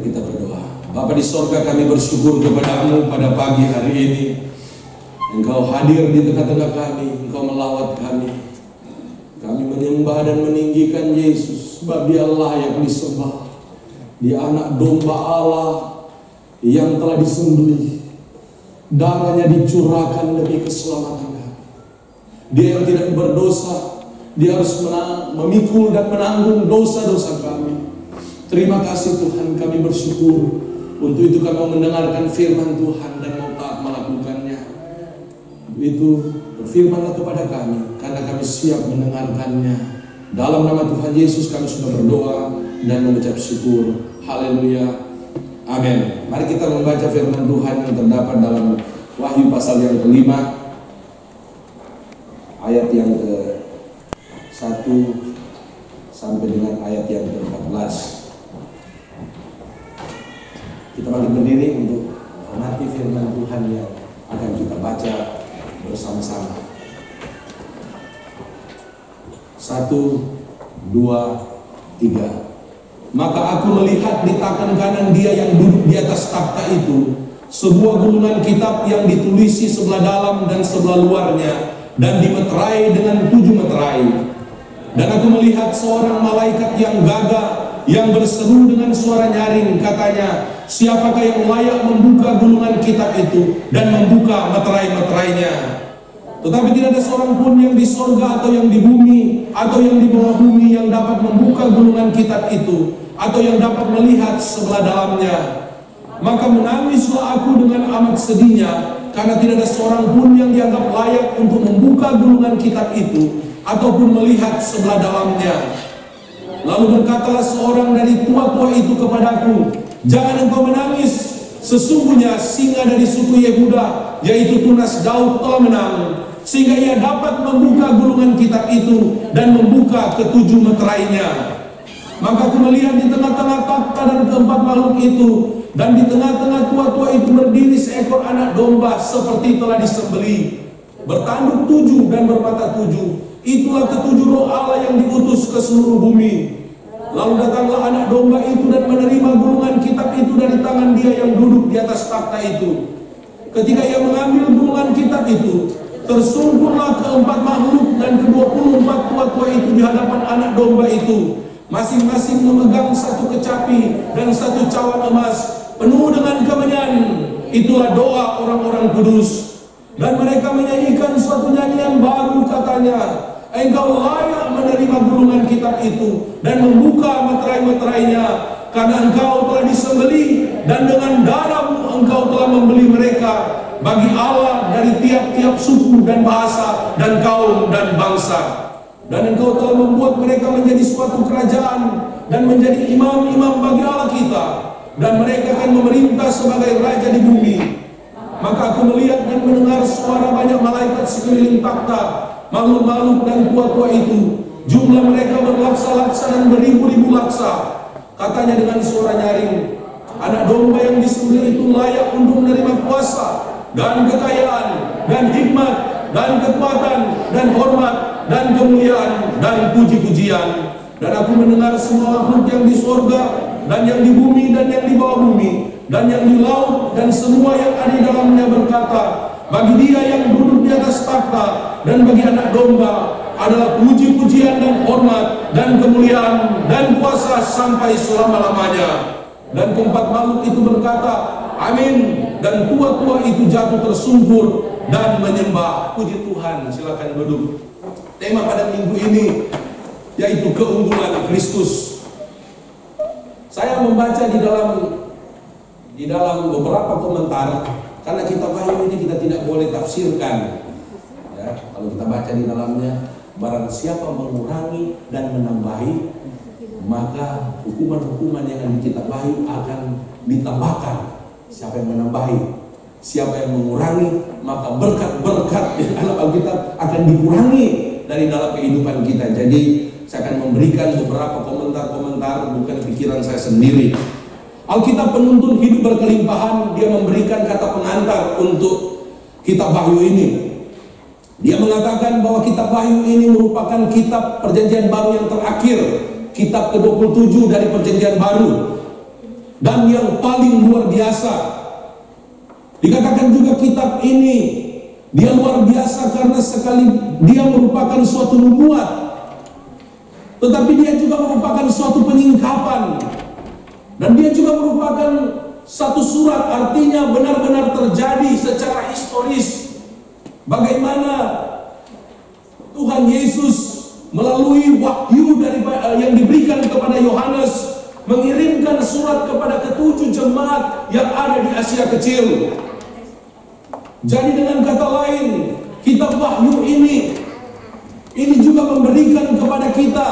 kita berdoa. Bapa di sorga, kami bersyukur kepada-Mu pada pagi hari ini. Engkau hadir di tengah-tengah kami, Engkau melawat kami. Kami menyembah dan meninggikan Yesus, sebab Dia layak disembah. Dia anak domba Allah yang telah disembelih. Darahnya dicurahkan demi keselamatan kami. Dia yang tidak berdosa, Dia harus memikul dan menanggung dosa-dosa kami. Terima kasih Tuhan, kami bersyukur. Untuk itu kami mau mendengarkan firman Tuhan dan mau taat melakukannya. Itu berfirmanlah kepada kami, karena kami siap mendengarkannya. Dalam nama Tuhan Yesus kami sudah berdoa dan mengucap syukur. Haleluya. Amin. Mari kita membaca firman Tuhan yang terdapat dalam Wahyu pasal yang ke-5 ayat yang ke-1 sampai dengan ayat yang ke-14. Kita bangkit berdiri untuk menghormati firman Tuhan yang akan kita baca bersama-sama. 1, 2, 3. Maka aku melihat di tangan kanan Dia yang duduk di atas takhta itu sebuah gulungan kitab yang ditulisi sebelah dalam dan sebelah luarnya, dan dimeterai dengan 7 meterai. Dan aku melihat seorang malaikat yang gagah yang berseru dengan suara nyaring, katanya, siapakah yang layak membuka gulungan kitab itu dan membuka meterai-meterainya? Tetapi tidak ada seorang pun yang di sorga atau yang di bumi atau yang di bawah bumi yang dapat membuka gulungan kitab itu atau yang dapat melihat sebelah dalamnya. Maka menangislah aku dengan amat sedihnya, karena tidak ada seorang pun yang dianggap layak untuk membuka gulungan kitab itu ataupun melihat sebelah dalamnya. Lalu berkatalah seorang dari tua-tua itu kepadaku, jangan engkau menangis, sesungguhnya singa dari suku Yehuda, yaitu tunas Daud, telah menang, sehingga ia dapat membuka gulungan kitab itu dan membuka ke-7 meterainya. Maka aku melihat di tengah-tengah takhta dan keempat makhluk itu, dan di tengah-tengah tua-tua itu berdiri seekor anak domba seperti telah disembelih, bertanduk 7 dan bermata 7. Itulah ke-7 roh Allah yang diutus ke seluruh bumi. Lalu datanglah anak domba itu dan menerima gulungan kitab itu dari tangan Dia yang duduk di atas takhta itu. Ketika ia mengambil gulungan kitab itu, tersungkurlah keempat makhluk dan ke-24 tua-tua itu di hadapan anak domba itu, masing-masing memegang 1 kecapi dan 1 cawan emas penuh dengan kemenyan. Itulah doa orang-orang kudus. Dan mereka menyanyikan suatu nyanyian baru, katanya, engkau layak menerima gulungan kitab itu dan membuka meterai-meterainya, karena engkau telah disembelih dan dengan darah-Mu engkau telah membeli mereka bagi Allah dari tiap-tiap suku dan bahasa dan kaum dan bangsa. Dan engkau telah membuat mereka menjadi suatu kerajaan dan menjadi imam-imam bagi Allah kita, dan mereka akan memerintah sebagai raja di bumi. Maka aku melihat dan mendengar suara banyak malaikat sekeliling takhta, makhluk-makhluk dan tua-tua itu. Jumlah mereka berlaksa-laksa dan beribu-ribu laksa. Katanya dengan suara nyaring, anak domba yang disembelih itu layak untuk menerima kuasa dan kekayaan dan hikmat dan kekuatan dan hormat dan kemuliaan dan puji-pujian. Dan aku mendengar semua makhluk yang di sorga dan yang di bumi dan yang di bawah bumi dan yang di laut dan semua yang ada di dalamnya berkata, bagi Dia yang duduk di atas takhta dan bagi anak domba adalah puji-pujian dan hormat dan kemuliaan dan kuasa sampai selama-lamanya. Dan keempat makhluk itu berkata, amin. Dan tua-tua itu jatuh tersungkur dan menyembah. Puji Tuhan. Silakan duduk. Tema pada minggu ini yaitu keunggulan Kristus. Saya membaca di dalam beberapa komentar, karena kitab Wahyu ini kita tidak boleh tafsirkan. Ya, kalau kita baca di dalamnya, barang siapa mengurangi dan menambahi, maka hukuman-hukuman yang ada di kitab Wahyu akan ditambahkan. Siapa yang menambahi, siapa yang mengurangi, maka berkat-berkat di dalam Alkitab akan dikurangi dari dalam kehidupan kita. Jadi saya akan memberikan beberapa komentar-komentar, bukan pikiran saya sendiri. Alkitab penuntun hidup berkelimpahan. Dia memberikan kata pengantar untuk kitab Wahyu ini. Dia mengatakan bahwa kitab Wahyu ini merupakan kitab perjanjian baru yang terakhir, kitab ke-27 dari perjanjian baru. dan yang paling luar biasa. Dikatakan juga kitab ini dia luar biasa karena sekali dia merupakan suatu nubuat, tetapi dia juga merupakan suatu penyingkapan, dan dia juga merupakan satu surat, artinya benar-benar terjadi secara historis. Bagaimana Tuhan Yesus melalui wahyu yang diberikan kepada Yohanes mengirimkan surat kepada ketujuh jemaat yang ada di Asia Kecil. Jadi dengan kata lain, kitab wahyu ini juga memberikan kepada kita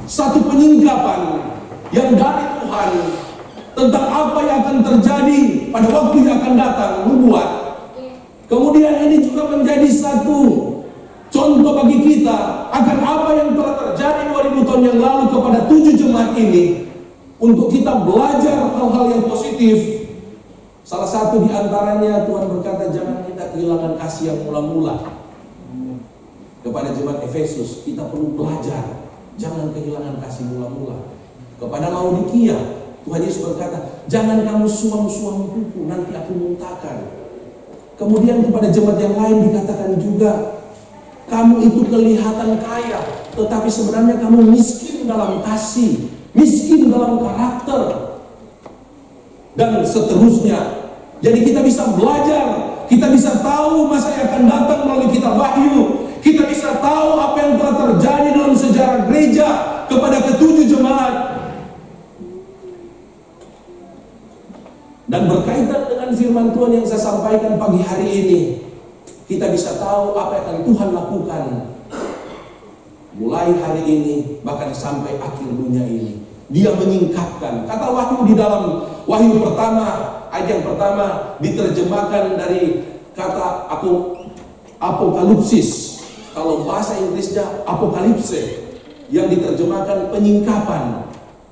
satu penyingkapan yang dari Tuhan tentang apa yang akan terjadi pada waktu yang akan datang, nubuat. Kemudian ini juga menjadi satu contoh bagi kita akan apa yang telah terjadi 2000 tahun yang lalu kepada 7 jemaat ini, untuk kita belajar hal-hal yang positif. Salah satu di antaranya Tuhan berkata, jangan kita kehilangan kasih yang mula-mula. Kepada jemaat Efesus, kita perlu belajar, jangan kehilangan kasih mula-mula. Kepada Laodikia, Tuhan Yesus berkata, jangan kamu suam-suam kuku, nanti aku muntahkan. Kemudian kepada jemaat yang lain dikatakan juga, kamu itu kelihatan kaya, tetapi sebenarnya kamu miskin dalam kasih, miskin dalam karakter, dan seterusnya. Jadi kita bisa belajar, kita bisa tahu masa yang akan datang melalui kitab wahyu. Kita bisa tahu apa yang telah terjadi dalam sejarah gereja kepada ketujuh jemaat. Dan berkaitan dengan firman Tuhan yang saya sampaikan pagi hari ini, kita bisa tahu apa yang akan Tuhan lakukan mulai hari ini bahkan sampai akhir dunia ini. Dia menyingkapkan. Kata wahyu di dalam wahyu pertama, ayat yang pertama diterjemahkan dari kata apokalipsis. Kalau bahasa Inggrisnya apokalipse, yang diterjemahkan penyingkapan.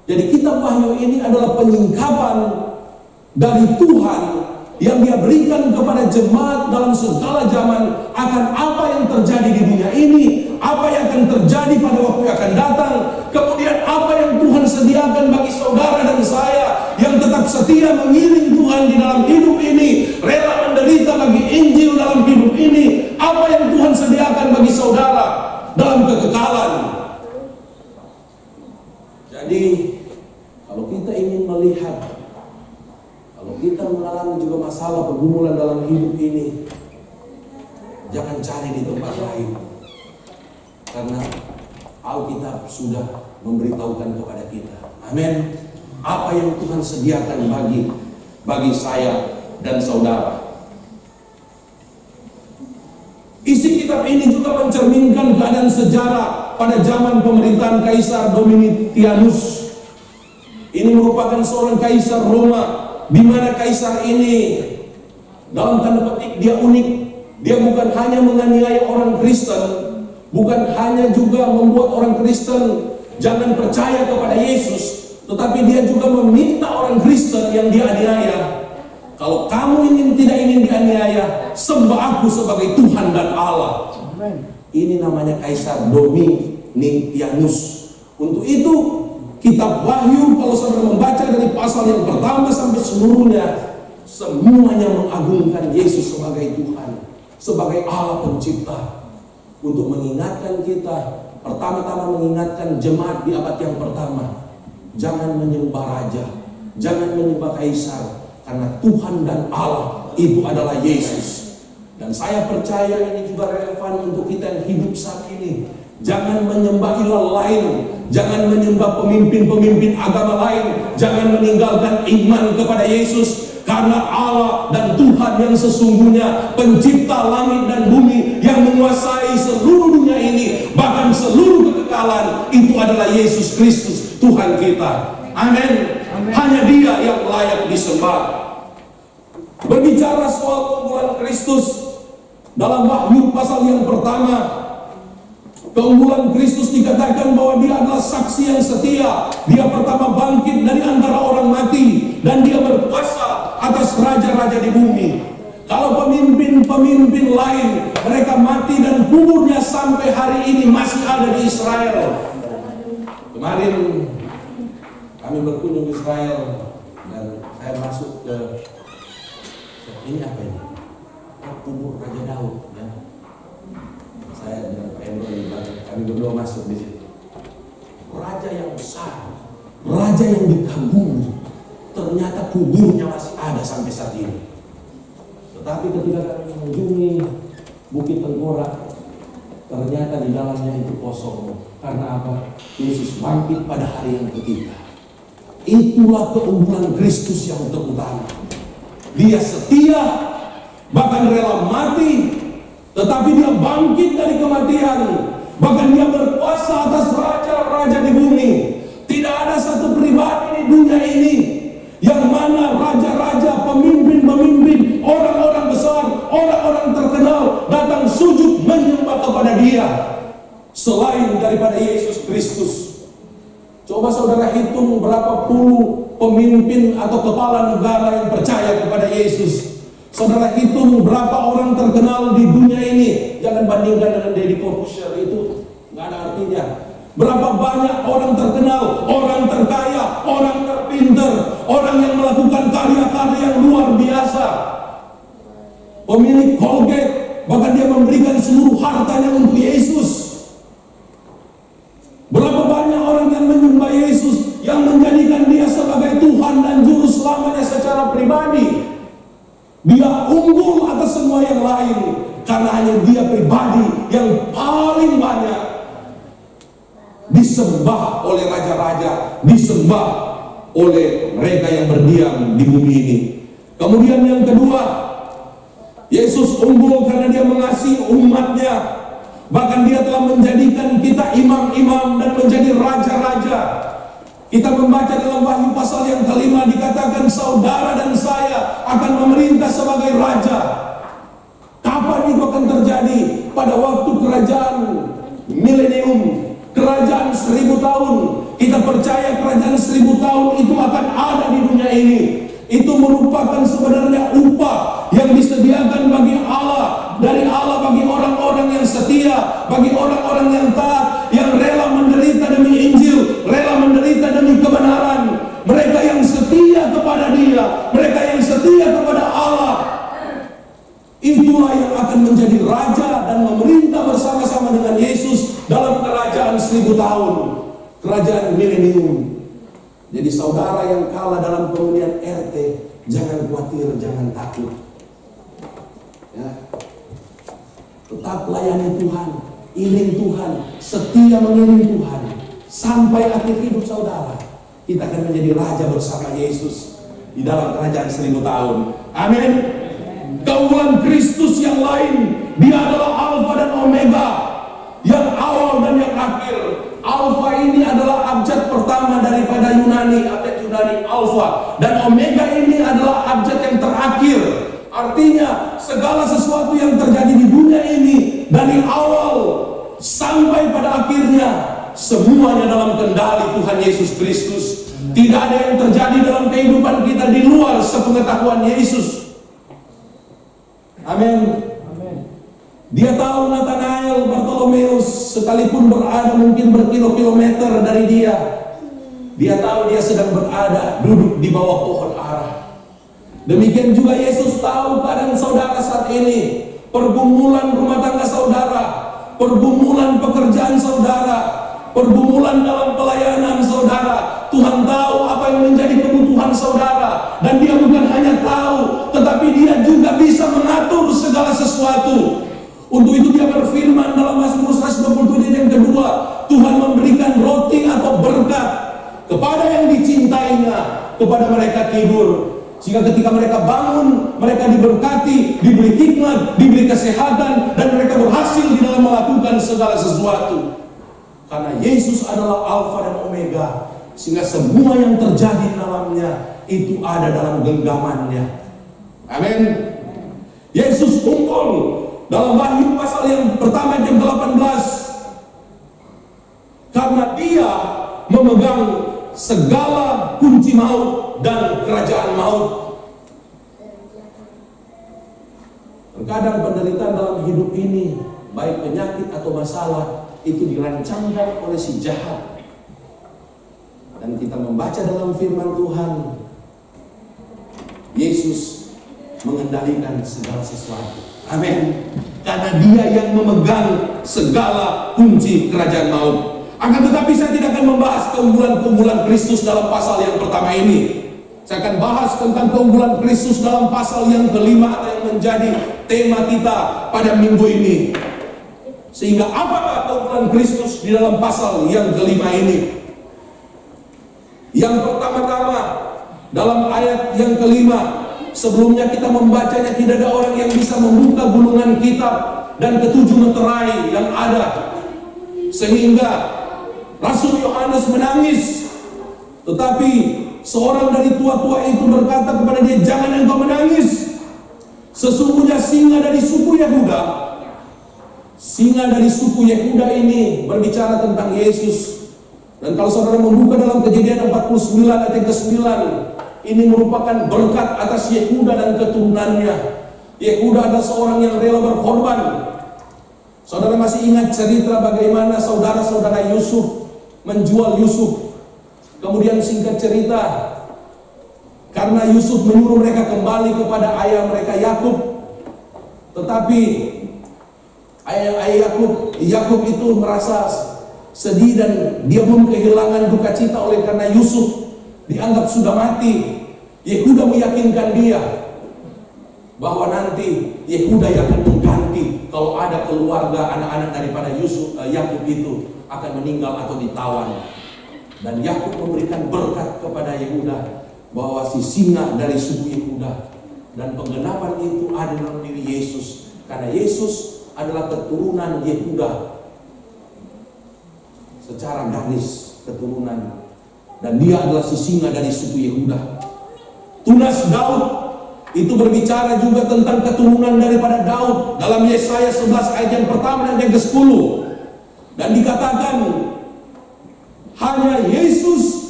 Jadi kitab wahyu ini adalah penyingkapan dari Tuhan yang dia berikan kepada jemaat dalam segala zaman akan apa yang terjadi di dunia ini, apa yang akan terjadi pada waktu yang akan datang, kemudian apa yang Tuhan sediakan bagi saudara dan saya yang tetap setia mengiring Tuhan di dalam hidup ini, rela menderita bagi Injil dalam hidup ini, apa yang Tuhan sediakan bagi saudara dalam kekekalan. Jadi kalau kita ingin melihat, kalau kita mengalami juga masalah pergumulan dalam hidup ini, jangan cari di tempat lain, karena Alkitab sudah memberitahukan kepada kita. Amin. Apa yang Tuhan sediakan bagi saya dan saudara. Isi kitab ini juga mencerminkan keadaan sejarah pada zaman pemerintahan Kaisar Domitianus. Ini merupakan seorang kaisar Roma, di mana kaisar ini dalam tanda petik dia unik. Dia bukan hanya menganiaya orang Kristen, bukan hanya juga membuat orang Kristen jangan percaya kepada Yesus, tetapi dia juga meminta orang Kristen yang dia aniaya, kalau kamu tidak ingin dianiaya, sembah aku sebagai Tuhan dan Allah. Ini namanya Kaisar Domitianus. Untuk itu kitab Wahyu, kalau saudara membaca dari pasal yang pertama sampai seluruhnya, semuanya mengagungkan Yesus sebagai Tuhan, sebagai Allah pencipta, untuk mengingatkan kita, pertama-tama mengingatkan jemaat di abad yang pertama, jangan menyembah raja, jangan menyembah kaisar, karena Tuhan dan Allah itu adalah Yesus. Dan saya percaya ini juga relevan untuk kita yang hidup saat ini. Jangan menyembah ilah lain, jangan menyembah pemimpin-pemimpin agama lain, jangan meninggalkan iman kepada Yesus, karena Allah dan Tuhan yang sesungguhnya, pencipta langit dan bumi, yang menguasai seluruh dunia ini, bahkan seluruh kekekalan, itu adalah Yesus Kristus, Tuhan kita. Amin. Hanya Dia yang layak disembah. Berbicara soal keunggulan Kristus dalam Wahyu pasal yang pertama, keunggulan Kristus dikatakan bahwa Dia adalah saksi yang setia. Dia pertama bangkit dari antara orang mati, dan Dia berkuasa atas raja-raja di bumi. Kalau pemimpin-pemimpin lain mereka mati dan kuburnya sampai hari ini masih ada di Israel. Kemarin kami berkunjung Israel, dan masuk ke ini apa ini? Kubur Raja Daud. Ya. Saya dengan Pak Endro kami berdua masuk di situ. Raja yang besar, raja yang dikagumi, ternyata kuburnya masih ada sampai saat ini. Tetapi ketika kami mengunjungi Bukit Tengkorak, ternyata di dalamnya itu kosong. Karena apa? Yesus bangkit pada hari yang ketiga. Itulah keunggulan Kristus yang terutama. Dia setia, bahkan rela mati, tetapi dia bangkit dari kematian. Bahkan dia berkuasa atas raja-raja di bumi. Tidak ada satu pribadi di dunia ini yang mana raja-raja, pemimpin-pemimpin, orang-orang besar, orang-orang terkenal datang sujud menyembah kepada dia selain daripada Yesus Kristus. Coba saudara hitung berapa puluh pemimpin atau kepala negara yang percaya kepada Yesus. Saudara hitung berapa orang terkenal di dunia ini. Jangan bandingkan dengan Deddy Corbuzier, itu nggak ada artinya. Berapa banyak orang terkenal, orang terkaya, orang terpinter, orang yang melakukan karya-karya yang luar biasa. Pemilik Colgate, bahkan dia memberikan seluruh hartanya untuk Yesus. Berapa banyak orang yang menyembah Yesus, yang menjadikan dia sebagai Tuhan dan Juru Selamatnya secara pribadi. Dia unggul atas semua yang lain, karena hanya dia pribadi yang paling banyak disembah oleh raja-raja, disembah oleh mereka yang berdiam di bumi ini. Kemudian yang kedua, Yesus unggul karena dia mengasihi umatnya. Bahkan dia telah menjadikan kita imam-imam dan menjadi raja-raja. Kita membaca dalam Wahyu pasal yang kelima, dikatakan saudara dan saya akan memerintah sebagai raja. Kapan itu akan terjadi? Pada waktu kerajaan milenium, kerajaan 1000 tahun. Kita percaya kerajaan 1000 tahun itu akan ada di dunia ini. Itu merupakan sebenarnya upah yang disediakan bagi Allah, dari Allah bagi orang-orang yang setia, bagi orang-orang yang taat, yang rela menderita demi Injil, rela menderita demi kebenaran. Mereka yang setia kepada Dia, mereka yang setia kepada Allah, itulah yang akan menjadi raja dan memerintah bersama-sama dengan Yesus dalam kerajaan 1000 tahun, kerajaan milenium. Jadi saudara yang kalah dalam pemilihan RT, jangan khawatir, jangan takut. Ya. Tetap layani Tuhan, iring Tuhan, setia mengiring Tuhan sampai akhir hidup saudara. Kita akan menjadi raja bersama Yesus di dalam kerajaan 1000 tahun. Amin. Keunggulan Kristus yang lain, Dia adalah Alfa dan Omega, yang awal dan yang akhir. Alfa ini adalah abjad pertama daripada Yunani, abjad Yunani Alfa, dan Omega ini adalah abjad yang terakhir. Artinya segala sesuatu yang terjadi di dunia ini dari awal sampai pada akhirnya semuanya dalam kendali Tuhan Yesus Kristus. Tidak ada yang terjadi dalam kehidupan kita di luar sepengetahuan Yesus. Amin. Dia tahu Nathanael, Bartolomeus, sekalipun berada mungkin berkilo-kilometer dari dia, dia tahu dia sedang berada duduk di bawah pohon ara. Demikian juga Yesus tahu keadaan saudara saat ini, pergumulan rumah tangga saudara, pergumulan pekerjaan saudara, pergumulan dalam pelayanan saudara. Tuhan tahu apa yang menjadi kebutuhan saudara, dan Dia bukan hanya tahu, tetapi Dia juga bisa mengatur segala sesuatu. Untuk itu Dia berfirman dalam Mazmur 127 yang kedua, Tuhan memberikan roti atau berkat kepada yang dicintainya, kepada mereka tidur. Sehingga ketika mereka bangun, mereka diberkati, diberi hikmat, diberi kesehatan, dan mereka berhasil di dalam melakukan segala sesuatu. Karena Yesus adalah Alfa dan Omega, sehingga semua yang terjadi di dalamnya itu ada dalam genggamannya. Amin. Yesus unggul dalam Wahyu pasal yang pertama yang ke-18, karena Dia memegang segala kunci maut dan kerajaan maut. Terkadang penderitaan dalam hidup ini, baik penyakit atau masalah, itu dirancangkan oleh si jahat. Dan kita membaca dalam firman Tuhan, Yesus mengendalikan segala sesuatu. Amin. Karena Dia yang memegang segala kunci kerajaan maut. Akan tetapi saya tidak akan membahas keunggulan-keunggulan Kristus dalam pasal yang pertama ini. Saya akan bahas tentang keunggulan Kristus dalam pasal yang kelima, atau yang menjadi tema kita pada minggu ini. Sehingga apakah keunggulan Kristus di dalam pasal yang kelima ini? Yang pertama-tama, dalam ayat yang kelima, sebelumnya kita membacanya, tidak ada orang yang bisa membuka gulungan kitab dan ketujuh meterai yang ada, sehingga Rasul Yohanes menangis. Tetapi seorang dari tua-tua itu berkata kepada dia, "Jangan engkau menangis. Sesungguhnya singa dari suku Yehuda." Singa dari suku Yehuda ini berbicara tentang Yesus. Dan kalau saudara membuka dalam Kejadian 49 ayat ke-9, ini merupakan berkat atas Yehuda dan keturunannya. Yehuda adalah seorang yang rela berkorban. Saudara masih ingat cerita bagaimana saudara-saudara Yusuf menjual Yusuf. Kemudian singkat cerita, karena Yusuf menyuruh mereka kembali kepada ayah mereka Yakub. Tetapi ayah Yakub itu merasa sedih dan dia pun kehilangan duka cita oleh karena Yusuf dianggap sudah mati. Yehuda meyakinkan dia bahwa nanti Yehuda yang akan mengganti kalau ada keluarga anak-anak daripada Yakub itu akan meninggal atau ditawan. Dan Yakub memberikan berkat kepada Yehuda bahwa si singa dari suku Yehuda, dan penggenapan itu ada dalam diri Yesus, karena Yesus adalah keturunan Yehuda secara garis keturunan, dan dia adalah si singa dari suku Yehuda. Tunas Daud itu berbicara juga tentang keturunan daripada Daud dalam Yesaya 11 ayat yang pertama dan yang ke-10, dan dikatakan hanya Yesus,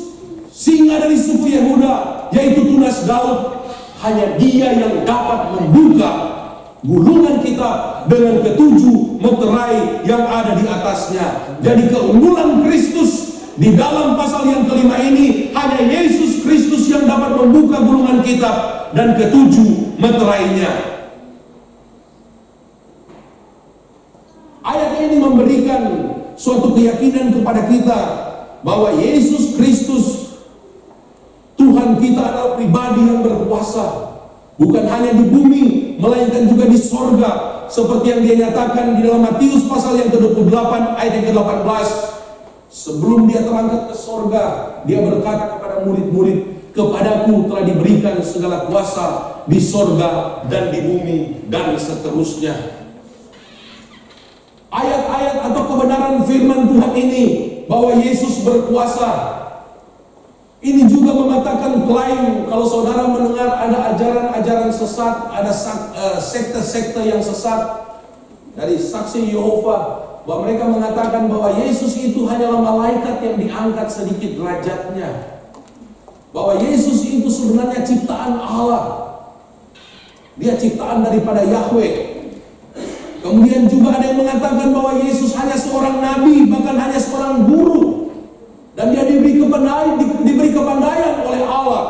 singa dari suku Yehuda, yaitu tunas Daud, hanya Dia yang dapat membuka gulungan kitab dengan ketujuh meterai yang ada di atasnya. Jadi keunggulan Kristus di dalam pasal yang kelima ini, hanya Yesus Kristus yang dapat membuka gulungan kitab dan ketujuh meterainya. Ayat ini memberikan suatu keyakinan kepada kita bahwa Yesus Kristus, Tuhan kita, adalah pribadi yang berkuasa, bukan hanya di bumi, melainkan juga di sorga, seperti yang dia nyatakan di dalam Matius pasal yang ke-28 ayat yang ke-18. Sebelum dia terangkat ke sorga, dia berkata kepada murid-murid, "Kepadaku telah diberikan segala kuasa di sorga dan di bumi," dan seterusnya. Ayat-ayat atau kebenaran firman Tuhan ini bahwa Yesus berkuasa, ini juga mematakan klaim. Kalau saudara mendengar ada ajaran-ajaran sesat, ada sekte-sekte yang sesat dari saksi Yehova, bahwa mereka mengatakan bahwa Yesus itu hanyalah malaikat yang diangkat sedikit derajatnya, bahwa Yesus itu sebenarnya ciptaan Allah, dia ciptaan daripada Yahweh. Kemudian juga ada yang mengatakan bahwa Yesus hanya seorang nabi, bahkan hanya seorang guru, dan dia diberi kepandaian oleh Allah.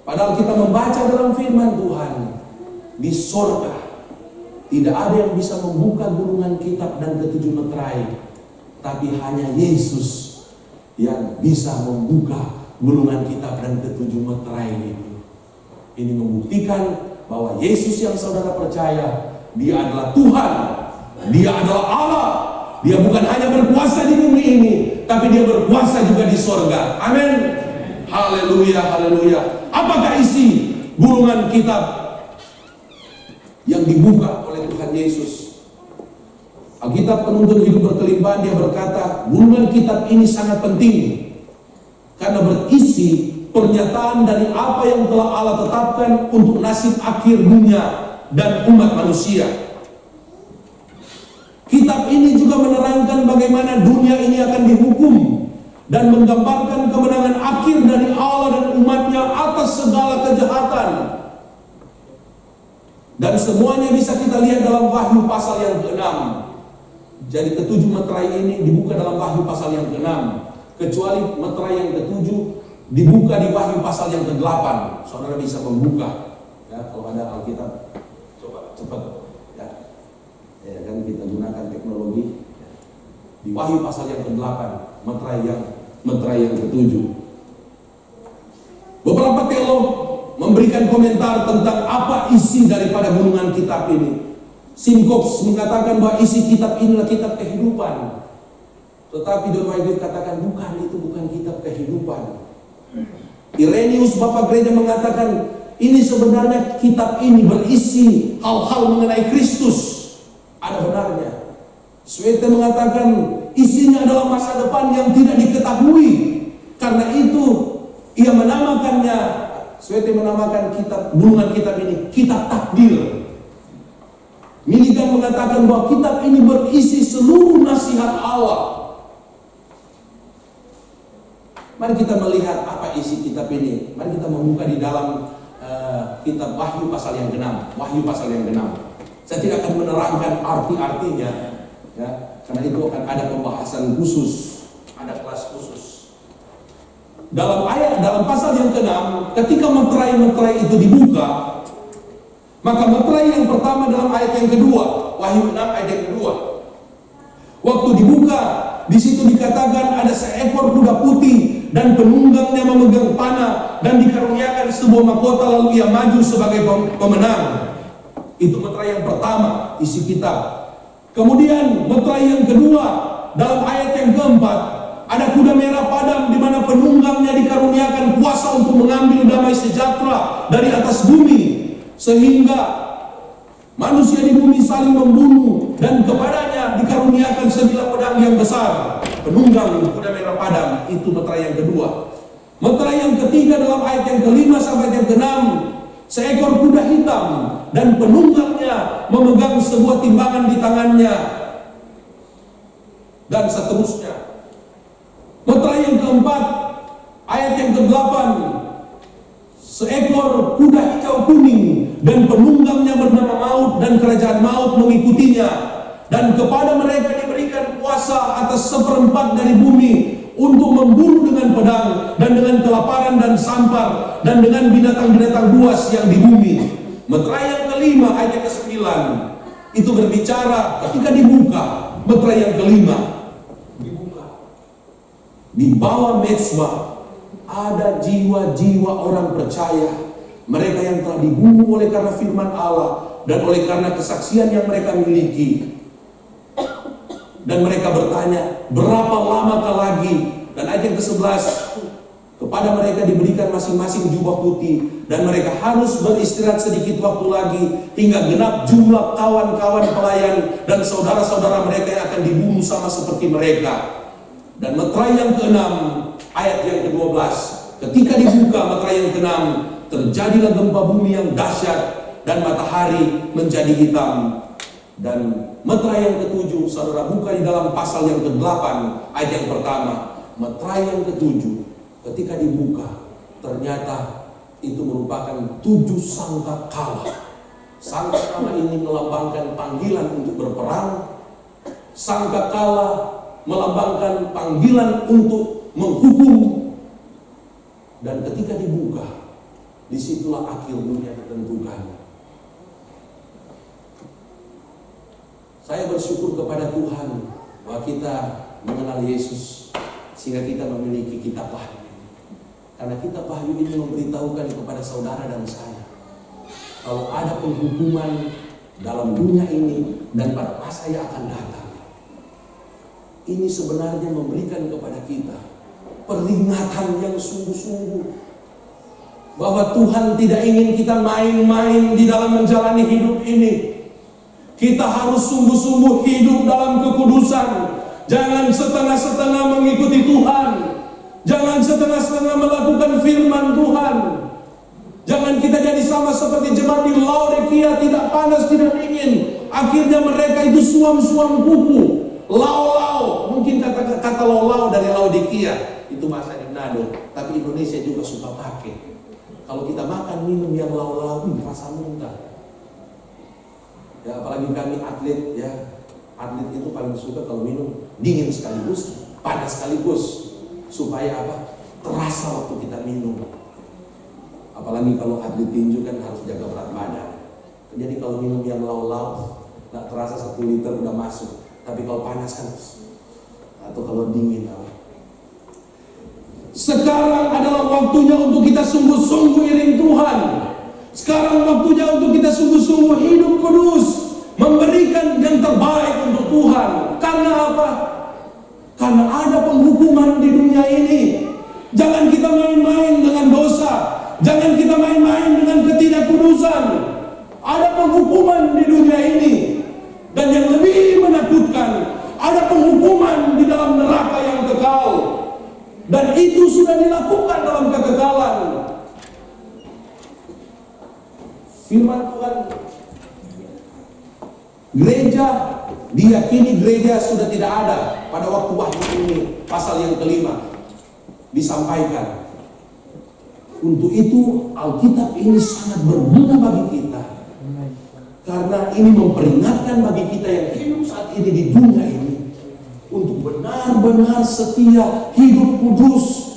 Padahal kita membaca dalam firman Tuhan, di sorga tidak ada yang bisa membuka gulungan kitab dan ketujuh meterai, tapi hanya Yesus yang bisa membuka gulungan kitab dan ketujuh meterai itu. Ini membuktikan bahwa Yesus yang saudara percaya, Dia adalah Tuhan, Dia adalah Allah. Dia bukan hanya berkuasa di bumi ini, tapi Dia berkuasa juga di sorga. Amin. Haleluya, haleluya. Apakah isi gulungan kitab yang dibuka oleh Tuhan Yesus? Alkitab Penuntun Hidup Berkelimpahan, dia berkata, gulungan kitab ini sangat penting karena berisi pernyataan dari apa yang telah Allah tetapkan untuk nasib akhir dunia dan umat manusia. Kitab ini juga menerangkan bagaimana dunia ini akan dihukum dan menggambarkan kemenangan akhir dari Allah dan umatnya atas segala kejahatan. Dan semuanya bisa kita lihat dalam Wahyu pasal yang ke-6. Jadi ketujuh meterai ini dibuka dalam Wahyu pasal yang ke-6. Kecuali meterai yang ke-7, dibuka di Wahyu pasal yang ke-8. Saudara bisa membuka, ya, kalau ada Alkitab, coba cepat, ya. Ya kan kita gunakan teknologi. Di Wahyu pasal yang ke-8, meterai yang ke-7. Beberapa teolog memberikan komentar tentang apa isi daripada gulungan kitab ini. Simcox mengatakan bahwa isi kitab inilah kitab kehidupan. Tetapi John Wycliffe katakan itu bukan kitab kehidupan. Irenaeus Bapak Gereja mengatakan ini sebenarnya kitab ini berisi hal-hal mengenai Kristus. Ada benarnya. Swete mengatakan isinya adalah masa depan yang tidak diketahui. Karena itu ia menamakannya, Swete menamakan gulungan kitab ini kitab takdir. Milligan mengatakan bahwa kitab ini berisi seluruh nasihat Allah. Mari kita melihat apa isi kitab ini. Mari kita membuka di dalam kitab Wahyu pasal yang ke-6. Wahyu pasal yang ke-6. Saya tidak akan menerangkan arti-artinya, ya, karena itu akan ada pembahasan khusus, ada kelas khusus. Dalam pasal yang ke-6, ketika meterai itu dibuka, maka meterai yang pertama dalam ayat yang kedua, Wahyu 6 ayat yang kedua. Waktu dibuka, di situ dikatakan ada seekor kuda putih dan penunggangnya memegang panah dan dikaruniakan sebuah mahkota, lalu ia maju sebagai pemenang. Itu meterai yang pertama, isi kitab. Kemudian meterai yang kedua dalam ayat yang keempat, ada kuda merah padam di mana penunggangnya dikaruniakan kuasa untuk mengambil damai sejahtera dari atas bumi, sehingga manusia di bumi saling membunuh dan kepadanya dikaruniakan sebilah pedang yang besar. Penunggang kuda merah padam, itu meterai yang kedua. Meterai yang ketiga dalam ayat yang kelima sampai yang keenam, seekor kuda hitam dan penunggangnya memegang sebuah timbangan di tangannya, dan seterusnya. Meterai yang keempat, ayat yang ke-8, seekor kuda hijau kuning dan penunggangnya bernama Maut dan kerajaan maut mengikutinya, dan kepada mereka diberikan kuasa atas 1/4 dari bumi untuk membunuh dengan pedang dan dengan kelaparan dan sampar dan dengan binatang-binatang buas yang di bumi. Meterai yang kelima ayat yang ke-9 itu berbicara ketika dibuka. Meterai yang kelima dibuka, di bawah mezbah ada jiwa-jiwa orang percaya, mereka yang telah dibunuh oleh karena firman Allah dan oleh karena kesaksian yang mereka miliki. Dan mereka bertanya, berapa lamakah lagi? Dan ayat yang ke-11, kepada mereka diberikan masing-masing jubah putih, dan mereka harus beristirahat sedikit waktu lagi hingga genap jumlah kawan-kawan pelayan dan saudara-saudara mereka yang akan dibunuh sama seperti mereka. Dan meterai yang ke-6 ayat yang ke-12, ketika dibuka meterai yang ke-6, terjadilah gempa bumi yang dahsyat dan matahari menjadi hitam. Dan meterai yang ke-7, saudara buka di dalam pasal yang ke-8 ayat yang pertama. Meterai yang ke-7 ketika dibuka, ternyata itu merupakan 7 sangkakala. Sangkakala ini melambangkan panggilan untuk berperang. Sangkakala melambangkan panggilan untuk menghukum. Dan ketika dibuka, disitulah akhir dunia ditentukan. Saya bersyukur kepada Tuhan bahwa kita mengenal Yesus sehingga kita memiliki kitab Wahyu. Karena kitab Wahyu ini memberitahukan kepada saudara dan saya kalau ada penghukuman dalam dunia ini dan pada masa yang akan datang. Ini sebenarnya memberikan kepada kita peringatan yang sungguh-sungguh bahwa Tuhan tidak ingin kita main-main di dalam menjalani hidup ini. Kita harus sungguh-sungguh hidup dalam kekudusan. Jangan setengah-setengah mengikuti Tuhan. Jangan setengah-setengah melakukan firman Tuhan. Jangan kita jadi sama seperti jemaat di Laodikia, tidak panas, tidak dingin. Akhirnya mereka itu suam-suam kuku, lau-lau. Mungkin kata lau-lau dari Laodikia itu bahasa di Manado, tapi Indonesia juga suka pakai. Kalau kita makan minum yang lau-lau, rasa muntah. Ya, apalagi kami atlet, ya, atlet itu paling suka kalau minum dingin sekaligus, panas sekaligus, supaya apa? terasa waktu kita minum. Apalagi kalau atlet tinju kan harus jaga berat badan. Jadi kalau minum yang lauk-lauk, nggak terasa 1 liter udah masuk. Tapi kalau panas kan, atau kalau dingin. Sekarang adalah waktunya untuk kita sungguh-sungguh iring Tuhan. Sekarang waktunya untuk kita sungguh-sungguh hidup kudus, memberikan yang terbaik untuk Tuhan. Karena apa? Karena ada penghukuman di dunia ini. Jangan kita main-main dengan dosa. Jangan kita main-main dengan ketidakkudusan. Ada penghukuman di dunia ini. Dan yang lebih menakutkan, ada penghukuman di dalam neraka yang kekal. Dan itu sudah dilakukan dalam kekekalan. Firman Tuhan, gereja, diyakini gereja sudah tidak ada pada waktu Wahyu ini, pasal yang kelima disampaikan. Untuk itu Alkitab ini sangat berguna bagi kita, karena ini memperingatkan bagi kita yang hidup saat ini di dunia ini untuk benar-benar setia, hidup kudus.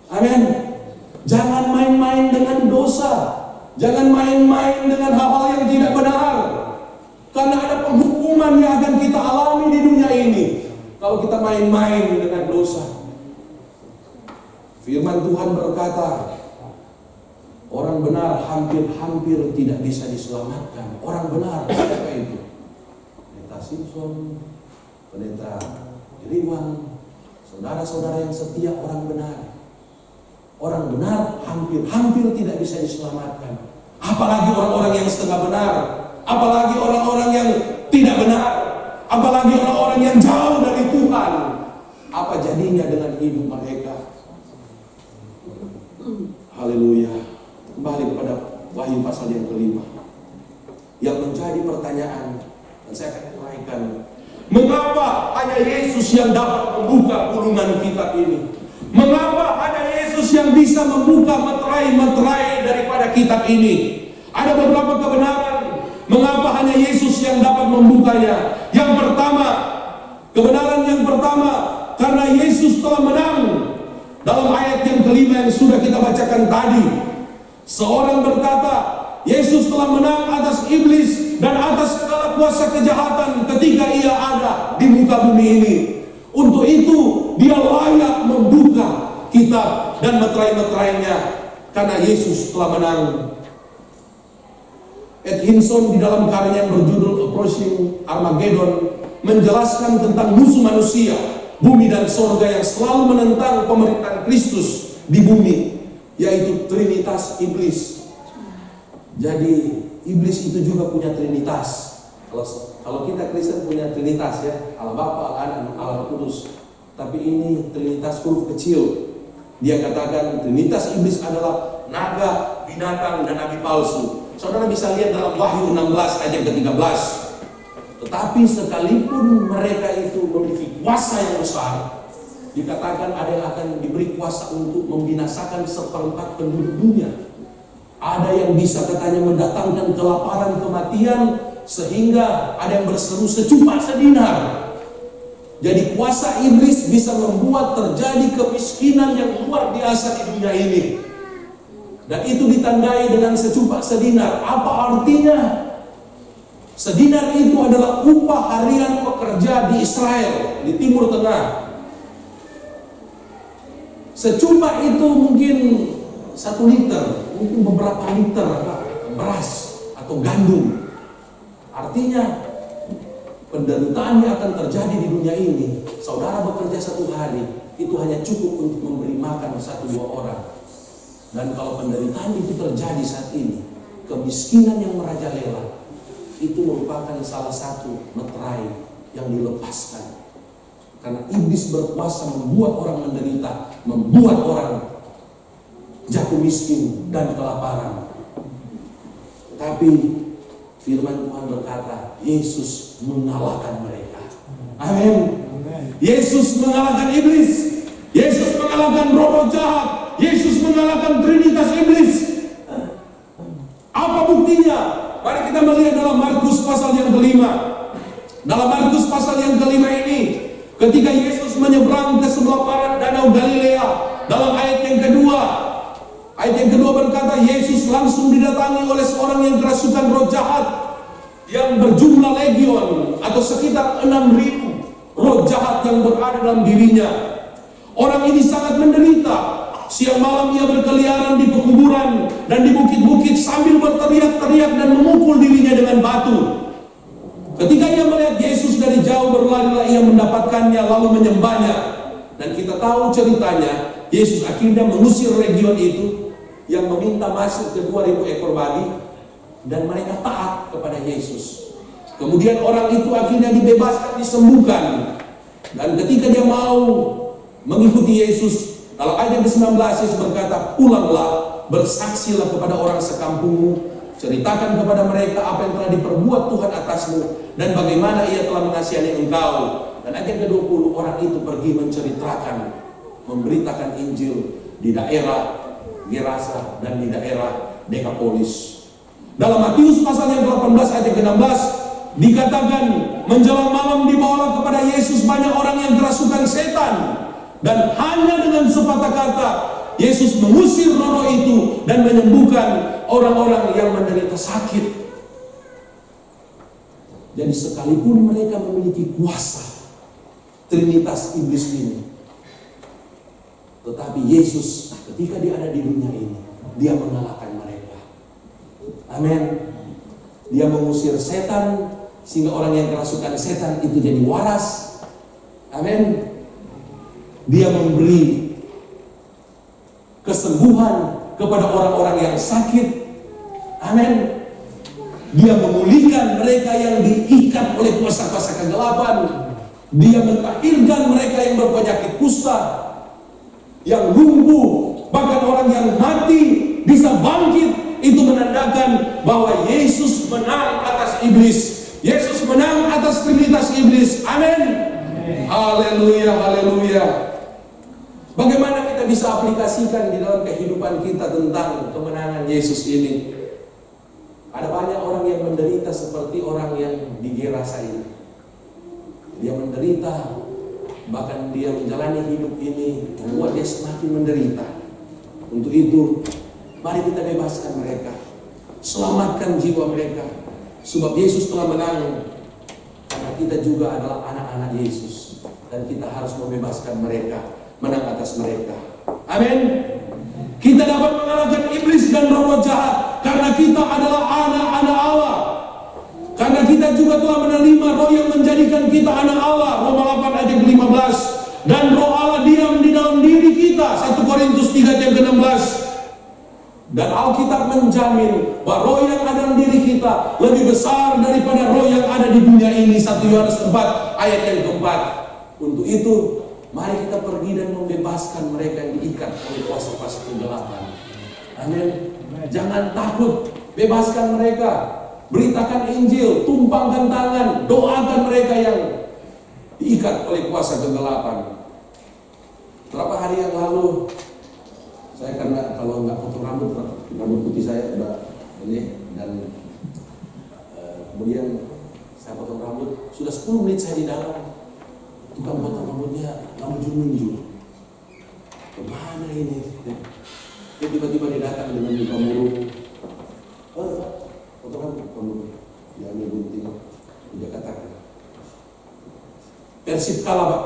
Amin. Jangan main-main dengan dosa. Jangan main-main dengan hal-hal yang tidak benar. Karena ada penghukuman yang akan kita alami di dunia ini kalau kita main-main dengan dosa. Firman Tuhan berkata, orang benar hampir-hampir tidak bisa diselamatkan. Orang benar, siapa itu? Pendeta Simpson, Pendeta Iriwan, saudara-saudara yang setia, orang benar. Orang benar hampir-hampir tidak bisa diselamatkan. Apalagi orang-orang yang setengah benar, apalagi orang-orang yang tidak benar, apalagi orang-orang yang jauh dari Tuhan. Apa jadinya dengan hidup mereka? Haleluya. Kembali kepada Wahyu pasal yang kelima. Yang menjadi pertanyaan, dan saya akan uraikan, mengapa hanya Yesus yang dapat membuka gulungan kitab ini? Mengapa hanya Yesus yang bisa membuka meterai-meterai daripada kitab ini? Ada beberapa kebenaran mengapa hanya Yesus yang dapat membukanya. Yang pertama, kebenaran yang pertama, karena Yesus telah menang. Dalam ayat yang kelima yang sudah kita bacakan tadi, seorang berkata, Yesus telah menang atas iblis dan atas segala kuasa kejahatan ketika ia ada di muka bumi ini. Untuk itu dia layak membuka kitab dan meterai-meterainya, karena Yesus telah menang. Atkinson di dalam karyanya yang berjudul Approaching Armageddon menjelaskan tentang musuh manusia, bumi dan sorga yang selalu menentang pemerintahan Kristus di bumi, yaitu Trinitas iblis. Jadi iblis itu juga punya Trinitas. Kalau kita Kristen punya Trinitas, ya, Allah Bapa, Allah Anak, Allah Roh Kudus. Tapi ini Trinitas huruf kecil. Dia katakan Trinitas iblis adalah naga, binatang, dan nabi palsu. Saudara bisa lihat dalam Wahyu 16 ayat yang ke-13. Tetapi sekalipun mereka itu memiliki kuasa yang besar, dikatakan ada yang akan diberi kuasa untuk membinasakan 1/4 penduduk dunia. Ada yang bisa katanya mendatangkan kelaparan, kematian, sehingga ada yang berseru secupak sedinar. Jadi kuasa iblis bisa membuat terjadi kemiskinan yang luar biasa di dunia ini. Dan itu ditandai dengan secupak sedinar. Apa artinya? Sedinar itu adalah upah harian pekerja di Israel, di Timur Tengah. Secupak itu mungkin 1 liter, mungkin beberapa liter beras atau gandum. Artinya penderitaan yang akan terjadi di dunia ini, saudara bekerja 1 hari, itu hanya cukup untuk memberi makan 1-2 orang. Dan kalau penderitaan itu terjadi saat ini, kemiskinan yang merajalela, itu merupakan salah satu meterai yang dilepaskan. Karena iblis berkuasa membuat orang menderita, membuat orang jatuh miskin dan kelaparan. Tapi firman Tuhan berkata, Yesus mengalahkan mereka. Amin. Yesus mengalahkan iblis. Yesus mengalahkan roh jahat. Yesus mengalahkan Trinitas iblis. Apa buktinya? Mari kita melihat dalam Markus pasal yang kelima. Dalam Markus pasal yang kelima ini, ketika Yesus menyeberang ke sebelah barat Danau Galilea, Dalam ayat yang kedua berkata, Yesus langsung didatangi oleh seorang yang kerasukan roh jahat yang berjumlah legion atau sekitar 6.000 roh jahat yang berada dalam dirinya. Orang ini sangat menderita. Siang malam ia berkeliaran di pekuburan dan di bukit-bukit sambil berteriak-teriak dan memukul dirinya dengan batu. Ketika ia melihat Yesus dari jauh, berlarilah ia mendapatkannya lalu menyembahnya. Dan kita tahu ceritanya, Yesus akhirnya mengusir legion itu yang meminta masuk ke 2.000 ekor babi, dan mereka taat kepada Yesus. Kemudian orang itu akhirnya dibebaskan, disembuhkan. Dan ketika dia mau mengikuti Yesus, kalau ayat ke-19 Yesus berkata, pulanglah, bersaksilah kepada orang sekampungmu, ceritakan kepada mereka apa yang telah diperbuat Tuhan atasmu dan bagaimana ia telah mengasihi engkau. Dan ayat ke-20, orang itu pergi menceritakan, memberitakan Injil di daerah Gerasa dan di daerah Dekapolis. Dalam Matius pasal yang 18 ayat ke-16 dikatakan, menjelang malam dibawalah kepada Yesus banyak orang yang kerasukan setan, dan hanya dengan sepatah kata Yesus mengusir roh itu dan menyembuhkan orang-orang yang menderita sakit. Jadi sekalipun mereka memiliki kuasa Trinitas iblis ini, tetapi Yesus ketika dia ada di dunia ini, dia mengalahkan mereka. Amin. Dia mengusir setan sehingga orang yang kerasukan setan itu jadi waras. Amin. Dia memberi kesembuhan kepada orang-orang yang sakit. Amin. Dia memulihkan mereka yang diikat oleh kuasa-kuasa kegelapan. Dia mentahirkan mereka yang berpenyakit kusta, yang lumpuh, bahkan orang yang mati bisa bangkit. Itu menandakan bahwa Yesus menang atas iblis. Yesus menang atas trinitas iblis. Amin. Haleluya, haleluya. Bagaimana kita bisa aplikasikan di dalam kehidupan kita tentang kemenangan Yesus ini? Ada banyak orang yang menderita seperti orang yang di Gerasa ini. Dia menderita, bahkan dia menjalani hidup ini membuat dia semakin menderita. Untuk itu, mari kita bebaskan mereka, selamatkan jiwa mereka, sebab Yesus telah menang. Karena kita juga adalah anak-anak Yesus, dan kita harus membebaskan mereka, menang atas mereka. Amin. Kita dapat mengalahkan iblis dan roh jahat karena kita adalah anak-anak Allah. Karena kita juga telah menerima roh yang menjadikan kita anak Allah. Roma 8 ayat 15. Dan roh Allah diam di dalam diri kita. 1 Korintus 3 ayat 16. Dan Alkitab menjamin bahwa roh yang ada dalam diri kita lebih besar daripada roh yang ada di dunia ini. 1 Yohanes 4 ayat yang keempat. Untuk itu, mari kita pergi dan membebaskan mereka yang diikat oleh kuasa-kuasa kegelapan. Amin. Jangan takut, bebaskan mereka. Beritakan Injil, tumpangkan tangan, doakan mereka yang diikat oleh kuasa kegelapan. Berapa hari yang lalu, saya karena kalau nggak potong rambut putih saya udah ini, dan kemudian saya potong rambut, sudah 10 menit saya di dalam. Tukang potong rambutnya nunjuk. Kemana ini? Dia tiba-tiba dia datang dengan muka murung. Potong rambut, dia ambil gunting. Dia katakan, Persib kalah Pak.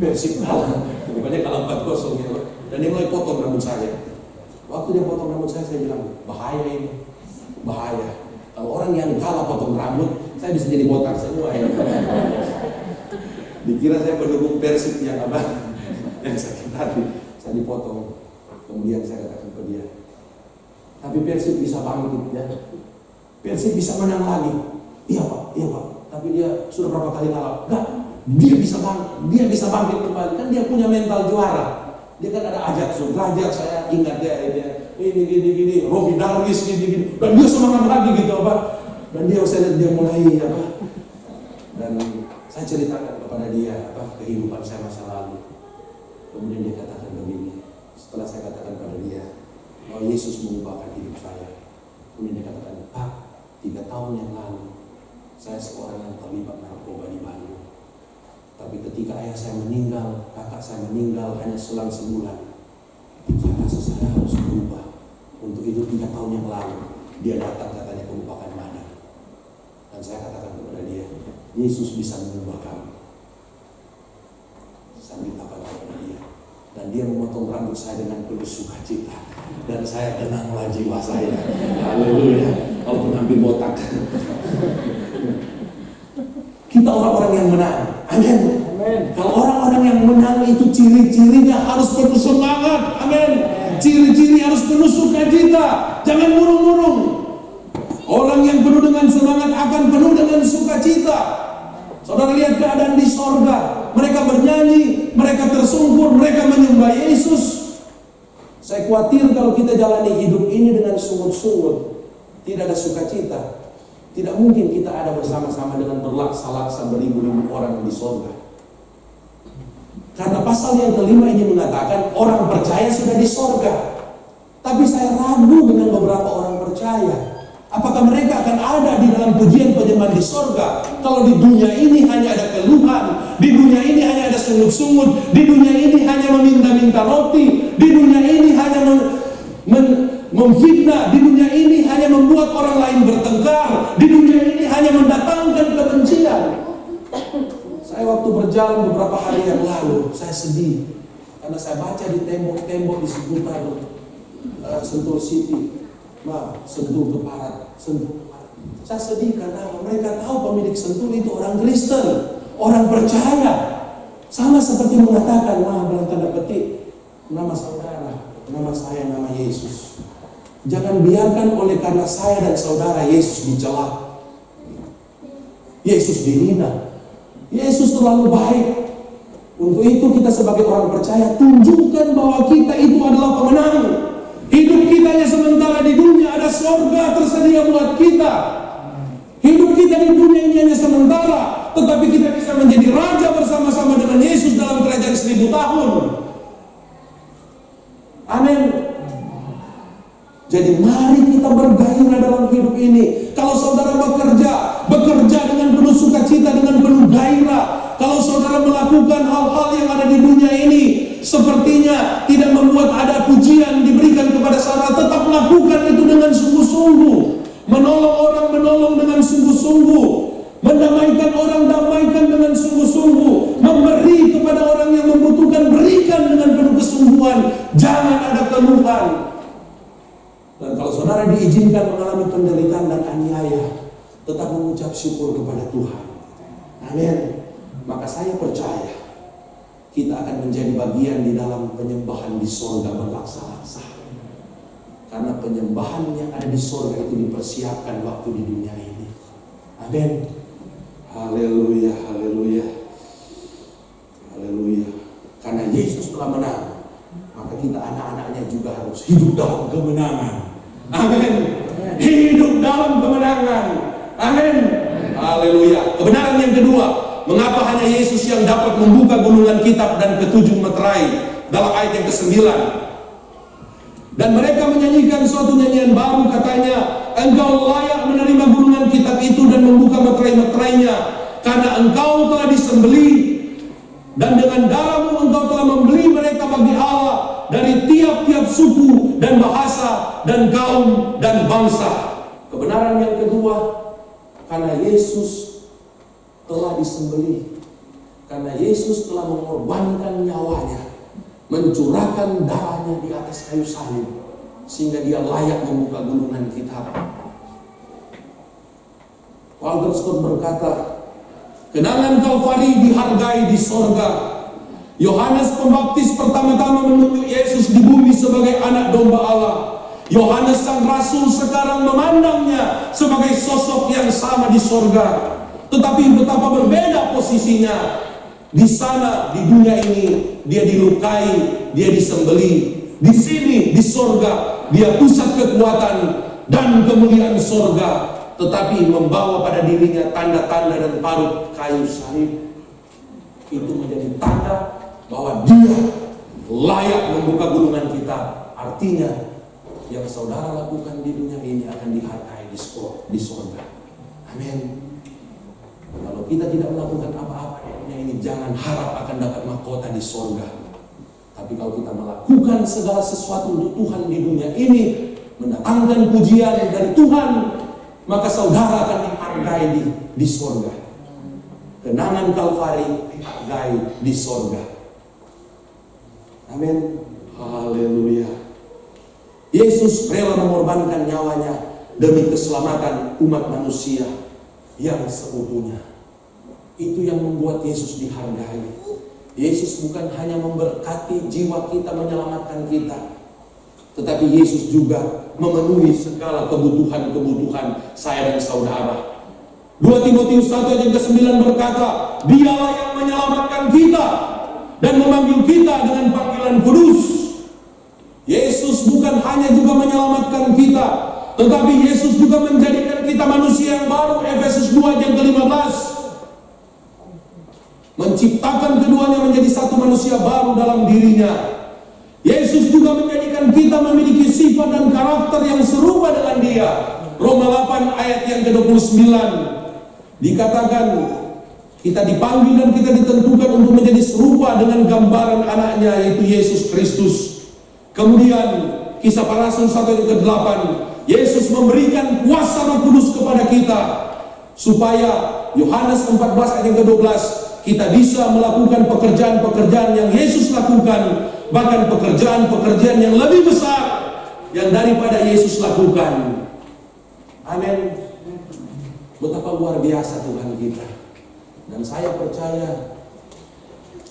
Persib kalah. Rupanya kalah 4-0 ya Pak. Dan dia mulai potong rambut saya. Waktu dia potong rambut saya bilang, bahaya ini. Bahaya. Kalau orang yang kalah potong rambut, saya bisa jadi botak semua ya. Dikira saya pendukung Persib yang sakit hati. Saya dipotong. Kemudian saya katakan ke dia, tapi Persib bisa bangkit ya. Persib bisa menang lagi. Iya Pak. Tapi dia sudah berapa kali kalah? Enggak. Dia bisa bangkit kembali. Kan dia punya mental juara. Dia kan ada Ajax Sudrajat, saya ingat dia ini Robi Darwis gini. Dan dia semangat lagi gitu Pak. Dan saya lihat dia mulai dan saya ceritakan kepada dia kehidupan saya masa lalu. Kemudian dia katakan begini. Setelah saya katakan pada dia bahwa Yesus mengubahkan hidup saya, kemudian dia katakan, Pak, 3 tahun yang lalu saya seorang yang terlibat narkoba di Bandung. Tapi ketika ayah saya meninggal, kakak saya meninggal hanya selang sebulan, rasa saya harus berubah. Untuk itu 3 tahun yang lalu dia datang katanya ke Bupakan Madang. Dan saya katakan kepada dia, Yesus bisa mengubah kamu. Saya mintakan kepada dia. Dan dia memotong rambut saya dengan penuh sukacita. Dan saya tenanglah jiwa saya. Haleluya. Walaupun hampir botak. Kita orang-orang yang menang. Amin. Kalau orang-orang yang menang itu ciri-cirinya harus penuh semangat. Amin. Ciri-ciri harus penuh sukacita. Jangan murung-murung. Orang yang penuh dengan semangat akan penuh dengan sukacita. Saudara lihat keadaan di sorga. Mereka bernyanyi, mereka tersungkur, mereka menyembah Yesus. Saya khawatir kalau kita jalani hidup ini dengan sungut-sungut, tidak ada sukacita. Tidak mungkin kita ada bersama-sama dengan berlaksa-laksa beribu-ribu orang di sorga. Karena pasal yang kelima ini mengatakan orang percaya sudah di sorga. Tapi saya ragu dengan beberapa orang percaya. Apakah mereka akan ada di dalam pujian penyembahan di sorga? Kalau di dunia ini hanya ada keluhan, di dunia ini hanya ada sungut-sungut, di dunia ini hanya meminta-minta roti, di dunia ini hanya memfitnah, di dunia ini hanya membuat orang lain bertengkar, di dunia ini hanya mendatangkan kebencian. Saya waktu berjalan beberapa hari yang lalu, saya sedih karena saya baca di tembok-tembok di seputar Sentul City. Sentul Keparat, Sentul. Saya sedih karena mereka tahu pemilik Sentul itu orang Kristen, orang percaya. Sama seperti mengatakan, dalam tanda petik, nama saudara, nama saya, nama Yesus. Jangan biarkan oleh karena saya dan saudara Yesus dicela, Yesus dihina. Yesus terlalu baik. Untuk itu kita sebagai orang percaya tunjukkan bahwa kita itu adalah pemenang. Hidup kita hanya sementara di dunia, ada surga tersedia buat kita. Hidup kita di dunia ini hanya sementara, tetapi kita bisa menjadi raja bersama-sama dengan Yesus dalam kerajaan 1000 tahun. Amin. Jadi mari kita bergairah dalam hidup ini. Kalau saudara bekerja dengan penuh sukacita, dengan penuh gairah. Kalau saudara melakukan hal-hal yang ada di dunia ini, sepertinya tidak membuat ada pujian diberikan kepada saudara, tetap lakukan itu dengan sungguh-sungguh. Menolong orang, menolong dengan sungguh-sungguh. Mendamaikan orang, damaikan dengan sungguh-sungguh. Memberi kepada orang yang membutuhkan, berikan dengan penuh kesungguhan. Jangan ada keluhan. Dan kalau saudara diizinkan mengalami penderitaan dan aniaya, tetap mengucap syukur kepada Tuhan. Amin. Maka saya percaya kita akan menjadi bagian di dalam penyembahan di sorga berlaksa-laksa. Karena penyembahan yang ada di sorga itu dipersiapkan waktu di dunia ini. Amin. Haleluya, haleluya, haleluya. Karena Yesus telah menang, maka kita anak-anaknya juga harus hidup dalam kemenangan. Amin. Hidup dalam kemenangan. Amin. Haleluya. Kebenaran yang kedua, mengapa hanya Yesus yang dapat membuka gulungan kitab dan ketujuh meterai dalam ayat yang ke-9. Dan mereka menyanyikan suatu nyanyian baru, katanya, engkau layak menerima gulungan kitab itu dan membuka meterai-meterainya, karena engkau telah disembelih dan dengan darahmu engkau telah membeli mereka bagi Allah dari tiap-tiap suku dan bahasa dan kaum dan bangsa. Kebenaran yang kedua, karena Yesus telah disembelih, karena Yesus telah mengorbankan nyawanya, mencurahkan darahnya di atas kayu salib, sehingga dia layak membuka gulungan kitab. Walter Scott berkata, kenangan Kalvari dihargai di sorga. Yohanes Pembaptis pertama-tama menunjuk Yesus di bumi sebagai anak domba Allah. Yohanes sang rasul sekarang memandangnya sebagai sosok yang sama di sorga. Tetapi betapa berbeda posisinya. Di sana, di dunia ini, dia dilukai, dia disembelih. Di sini, di sorga, dia pusat kekuatan dan kemuliaan sorga. Tetapi membawa pada dirinya tanda-tanda dan parut kayu salib. Itu menjadi tanda bahwa dia layak membuka gulungan kitab. Artinya, yang saudara lakukan di dunia ini akan dihargai di sorga. Amin. Kalau kita tidak melakukan apa-apa di dunia ini, jangan harap akan dapat mahkota di sorga. Tapi kalau kita melakukan segala sesuatu untuk Tuhan di dunia ini, mendatangkan pujian dari Tuhan, maka saudara akan dihargai di sorga. Kenangan Kalvari dihargai di sorga. Amin. Haleluya. Yesus rela mengorbankan nyawanya demi keselamatan umat manusia yang seutuhnya. Itu yang membuat Yesus dihargai. Yesus bukan hanya memberkati jiwa kita, menyelamatkan kita, tetapi Yesus juga memenuhi segala kebutuhan-kebutuhan saya dan saudara. 2 Timotius 1 ayat ke-9 berkata, Dialah yang menyelamatkan kita dan memanggil kita dengan panggilan kudus. Yesus bukan hanya juga menyelamatkan kita, tetapi Yesus juga menjadikan kita manusia yang baru. Efesus 2 ayat ke-15, menciptakan keduanya menjadi satu manusia baru dalam dirinya. Yesus juga menjadikan kita memiliki sifat dan karakter yang serupa dengan Dia. Roma 8 ayat yang ke-29 dikatakan kita dipanggil dan kita ditentukan untuk menjadi serupa dengan gambaran anaknya, yaitu Yesus Kristus. Kemudian Kisah Para Rasul 1 ayat ke-8, Yesus memberikan kuasa Roh Kudus kepada kita supaya Yohanes 14 ayat yang ke-12 kita bisa melakukan pekerjaan-pekerjaan yang Yesus lakukan, bahkan pekerjaan-pekerjaan yang lebih besar yang daripada Yesus lakukan. Amin. Betapa luar biasa Tuhan kita. Dan saya percaya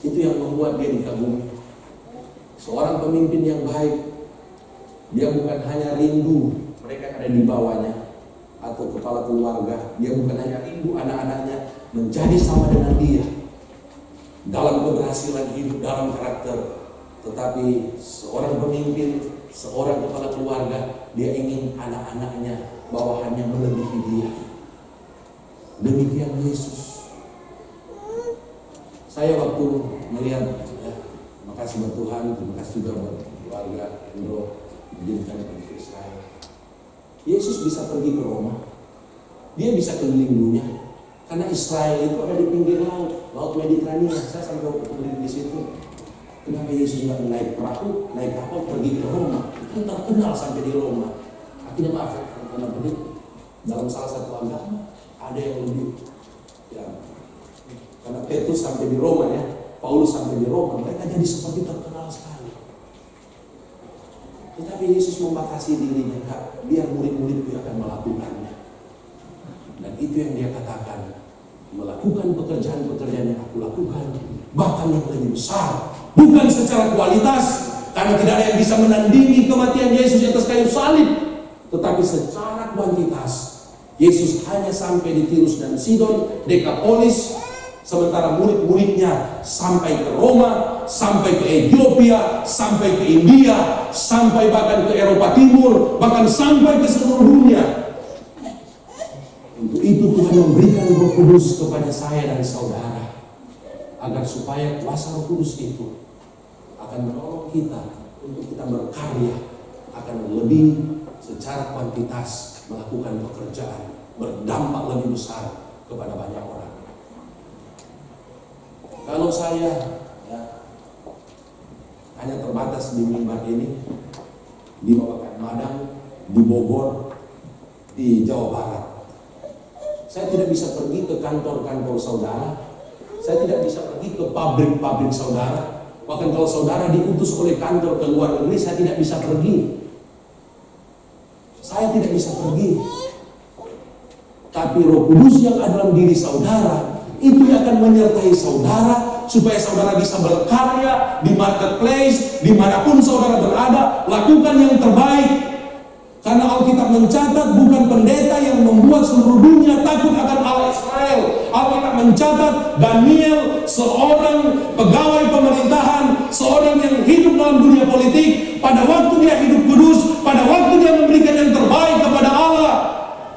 itu yang membuat Dia dikagumi. Seorang pemimpin yang baik, dia bukan hanya rindu mereka yang ada di bawahnya atau kepala keluarga, dia bukan hanya rindu anak-anaknya menjadi sama dengan dia dalam keberhasilan hidup, dalam karakter, tetapi seorang pemimpin, seorang kepala keluarga, dia ingin anak-anaknya bawahannya melebihi dia. Demikian Yesus. Saya waktu melihat, makasih buat Tuhan, terima kasih juga buat keluarga Endro menjadikan istri saya. Yesus bisa pergi ke Roma, dia bisa keliling dunia, karena Israel itu ada di pinggir laut Mediterania. Saya sampai keliling di situ. Kenapa Yesus nggak naik perahu, naik kapal pergi ke Roma? Kan terkenal sampai di Roma. Akhirnya maaf, karena begitu dalam salah satu agama ada yang lebih, ya, karena Petrus sampai di Roma, ya, Paulus sampai di Roma, mereka jadi seperti terkenal sekali. Tetapi Yesus membatasi dirinya, biar murid-muridku akan melakukannya. Dan itu yang Dia katakan, melakukan pekerjaan-pekerjaan yang aku lakukan, bahkan yang lebih besar. Bukan secara kualitas, karena tidak ada yang bisa menandingi kematian Yesus di atas kayu salib, tetapi secara kuantitas. Yesus hanya sampai di Tirus dan Sidon, Dekapolis, sementara murid-muridnya sampai ke Roma, sampai ke Ethiopia, sampai ke India, sampai bahkan ke Eropa Timur, bahkan sampai ke seluruh dunia. Untuk itu Tuhan memberikan Roh Kudus kepada saya dan saudara, agar supaya kuasa Roh Kudus itu akan menolong kita untuk kita berkarya, akan lebih secara kuantitas melakukan pekerjaan, berdampak lebih besar kepada banyak orang. Kalau saya, ya, hanya terbatas di mimbar ini, di Babakan Madang, di Bogor, di Jawa Barat, saya tidak bisa pergi ke kantor-kantor saudara, saya tidak bisa pergi ke pabrik-pabrik saudara. Bahkan kalau saudara diutus oleh kantor ke luar negeri, saya tidak bisa pergi. Saya tidak bisa pergi. Tapi Roh Kudus yang ada dalam diri saudara, itu yang akan menyertai saudara, supaya saudara bisa berkarya di marketplace, dimanapun saudara berada, lakukan yang terbaik. Karena Alkitab mencatat bukan pendeta yang membuat seluruh dunia takut akan Allah Israel. Alkitab mencatat Daniel, seorang pegawai pemerintahan, seorang yang hidup dalam dunia politik, pada waktu dia hidup kudus, pada waktu dia memberikan yang terbaik kepada Allah,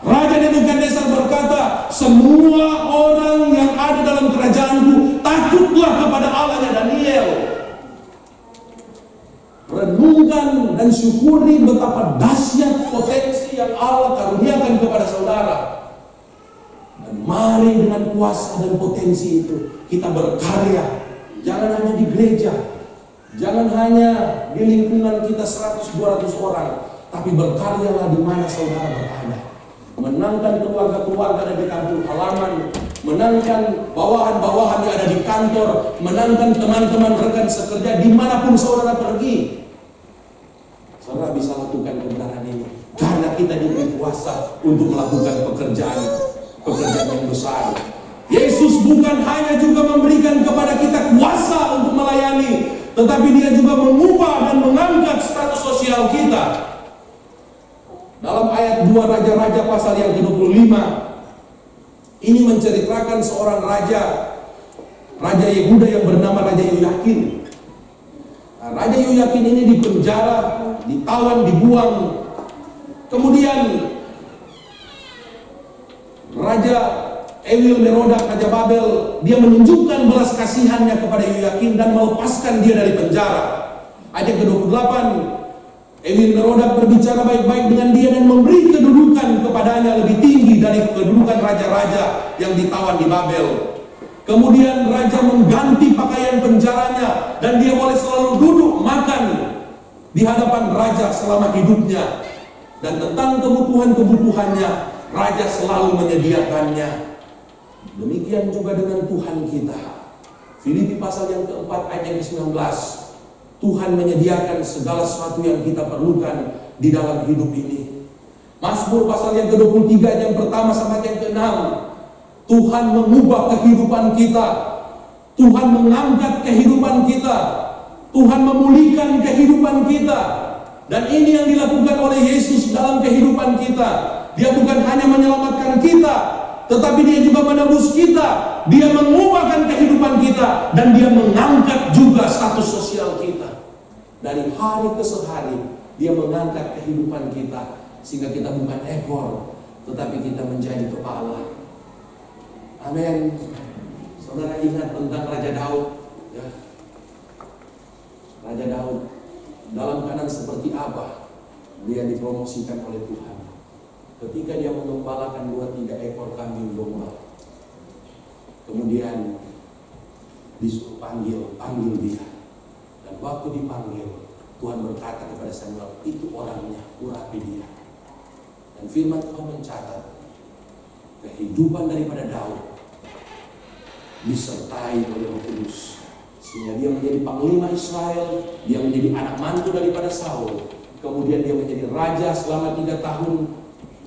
Raja Nebukadnezar berkata, semua orang yang ada dalam kerajaanku takutlah kepada Allahnya Daniel. Renungkan dan syukuri betapa dahsyat potensi yang Allah karuniakan kepada saudara. Dan mari dengan kuasa dan potensi itu kita berkarya. Jangan hanya di gereja, Jangan hanya di lingkungan kita 100-200 orang, tapi berkaryalah di mana saudara berada. Menangkan keluarga-keluarga ada di kampung halaman, menangkan bawahan-bawahan yang ada di kantor, menangkan teman-teman rekan sekerja dimanapun saudara pergi. Saudara bisa lakukan kebenaran ini karena kita diberi kuasa untuk melakukan pekerjaan yang besar. Yesus bukan hanya juga memberikan kepada kita kuasa untuk melayani, tetapi dia juga mengubah dan mengangkat status sosial kita. Dalam ayat 2 Raja-Raja pasal yang ke-25, ini menceritakan seorang raja Yehuda yang bernama Raja Yoyakin. Nah, Raja Yoyakin ini dipenjara, ditawan, dibuang. Kemudian Raja Ewil Merodak, Raja Babel, dia menunjukkan belas kasihannya kepada Yoyakin dan melepaskan dia dari penjara. Ayat ke-28, Ewil Merodak berbicara baik-baik dengan dia dan memberi kedudukan kepadanya lebih tinggi dari kedudukan raja-raja yang ditawan di Babel. Kemudian raja mengganti pakaian penjaranya dan dia boleh selalu duduk makan di hadapan raja selama hidupnya. Dan tentang kebutuhan-kebutuhannya, raja selalu menyediakannya. Demikian juga dengan Tuhan kita. Filipi pasal yang keempat ayat yang ke-19. Tuhan menyediakan segala sesuatu yang kita perlukan di dalam hidup ini. Mazmur pasal yang ke-23 yang pertama sampai yang ke-6. Tuhan mengubah kehidupan kita. Tuhan mengangkat kehidupan kita. Tuhan memulihkan kehidupan kita. Dan ini yang dilakukan oleh Yesus dalam kehidupan kita. Dia bukan hanya menyelamatkan kita, tetapi dia juga menebus kita. Dia mengubahkan kehidupan kita dan dia mengangkat juga status sosial kita. Dari hari ke hari dia mengangkat kehidupan kita sehingga kita bukan ekor, tetapi kita menjadi kepala. Amin. Saudara ingat tentang Raja Daud, ya. Raja Daud dalam keadaan seperti apa dia dipromosikan oleh Tuhan ketika dia mengembalakan 2-3 ekor kambing domba. Kemudian disuruh panggil dia. Dan waktu dipanggil, Tuhan berkata kepada Samuel, itu orangnya, urapi dia. Dan firman Tuhan mencatat kehidupan daripada Daud disertai oleh Roh Kudus, sehingga dia menjadi panglima Israel, dia menjadi anak mantu daripada Saul. Kemudian dia menjadi raja selama 3 tahun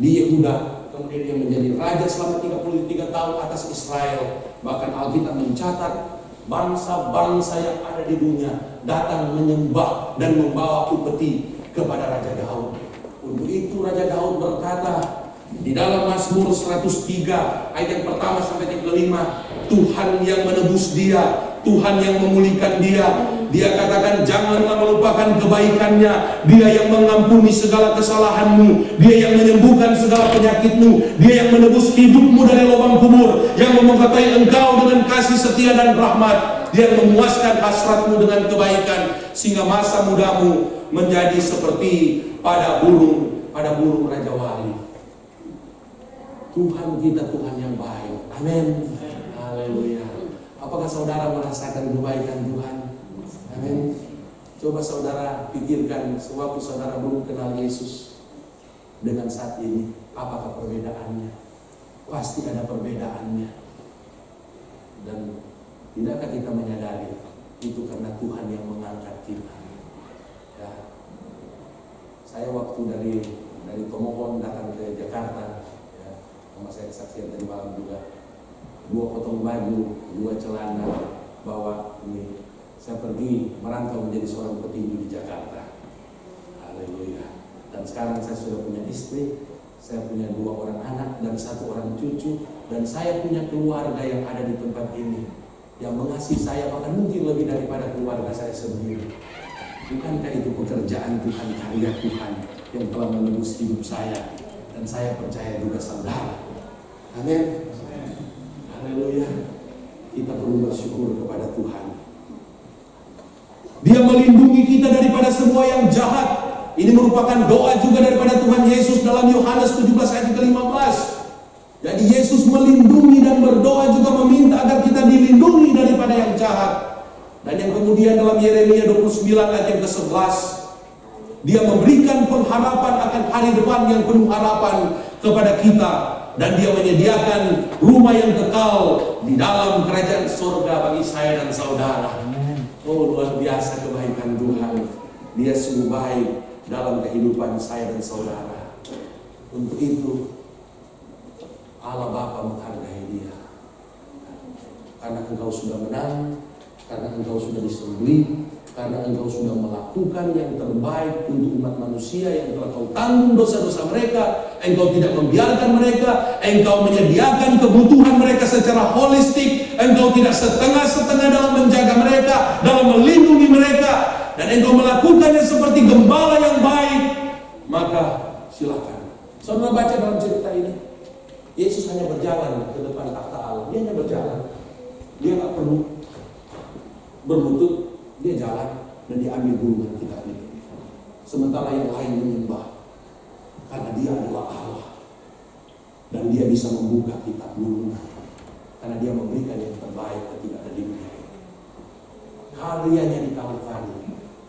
di Yehuda. Kemudian dia menjadi raja selama 33 tahun atas Israel. Bahkan Alkitab mencatat bangsa-bangsa yang ada di dunia datang menyembah dan membawa upeti kepada Raja Daud. Untuk itu Raja Daud berkata di dalam Mazmur 103 ayat yang pertama sampai yang kelima, Tuhan yang menebus dia, Tuhan yang memulihkan dia. Dia katakan janganlah melupakan kebaikannya. Dia yang mengampuni segala kesalahanmu, dia yang menyembuhkan segala penyakitmu, dia yang menebus hidupmu dari lubang kubur, yang memengkapai engkau dengan kasih setia dan rahmat, dia yang memuaskan hasratmu dengan kebaikan, sehingga masa mudamu menjadi seperti pada burung Raja Wali. Tuhan kita Tuhan yang baik. Amin. Haleluya. Apakah saudara merasakan kebaikan Tuhan? Amin. Coba saudara pikirkan sewaktu saudara belum kenal Yesus dengan saat ini, apakah perbedaannya? Pasti ada perbedaannya. Dan tidakkah kita menyadari itu karena Tuhan yang mengangkat kita? Ya. Saya waktu dari Tomohon datang ke Jakarta, ya, sama saya saksian tadi malam juga, 2 potong baju, 2 celana, bawa ini. Saya pergi merantau menjadi seorang petinju di Jakarta. Haleluya. Dan sekarang saya sudah punya istri, saya punya 2 orang anak dan 1 orang cucu, dan saya punya keluarga yang ada di tempat ini yang mengasihi saya bahkan mungkin lebih daripada keluarga saya sendiri. Bukankah itu pekerjaan Tuhan, karya Tuhan yang telah menebus hidup saya, dan saya percaya juga saudara. Amin. Haleluya. Kita perlu bersyukur kepada Tuhan. Dia melindungi kita daripada semua yang jahat. Ini merupakan doa juga daripada Tuhan Yesus dalam Yohanes 17 ayat ke-15. Jadi Yesus melindungi dan berdoa juga meminta agar kita dilindungi daripada yang jahat. Dan yang kemudian dalam Yeremia 29 ayat yang ke-11, dia memberikan pengharapan akan hari depan yang penuh harapan kepada kita. Dan dia menyediakan rumah yang kekal di dalam kerajaan surga bagi saya dan saudara. Oh, luar biasa kebaikan Tuhan. Dia sungguh baik dalam kehidupan saya dan saudara. Untuk itu Allah Bapa menghargai dia. Karena engkau sudah menang, karena engkau sudah disembelih, karena engkau sudah melakukan yang terbaik untuk umat manusia yang telah kau tanggung dosa-dosa mereka. Engkau tidak membiarkan mereka, engkau menyediakan kebutuhan mereka secara holistik. Engkau tidak setengah-setengah dalam menjaga mereka, dalam melindungi mereka, dan engkau melakukannya seperti gembala yang baik. Maka silakan. Saudara baca dalam cerita ini, Yesus hanya berjalan ke depan takhta Allah. Dia hanya berjalan. Dia nggak perlu berlutut, dia jalan dan dia ambil gulungan kita ini. Sementara yang lain menyembah, karena dia adalah Allah dan dia bisa membuka kitab gulungan, karena dia memberikan yang terbaik ketika ada di dunia. Karyanya di Kalvari,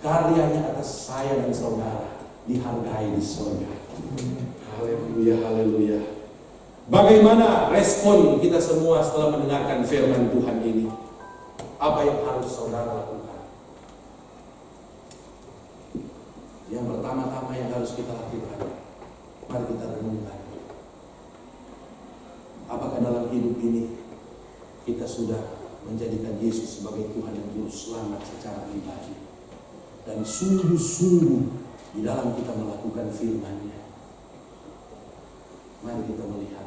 karyanya atas saya dan saudara dihargai di surga. Haleluya, haleluya. Bagaimana respon kita semua setelah mendengarkan firman Tuhan ini? Apa yang harus saudara lakukan? Yang pertama-tama yang harus kita lakukan, mari kita renungkan. Apakah dalam hidup ini kita sudah menjadikan Yesus sebagai Tuhan dan Juru Selamat secara pribadi, dan sungguh-sungguh di dalam kita melakukan firman-Nya? Mari kita melihat.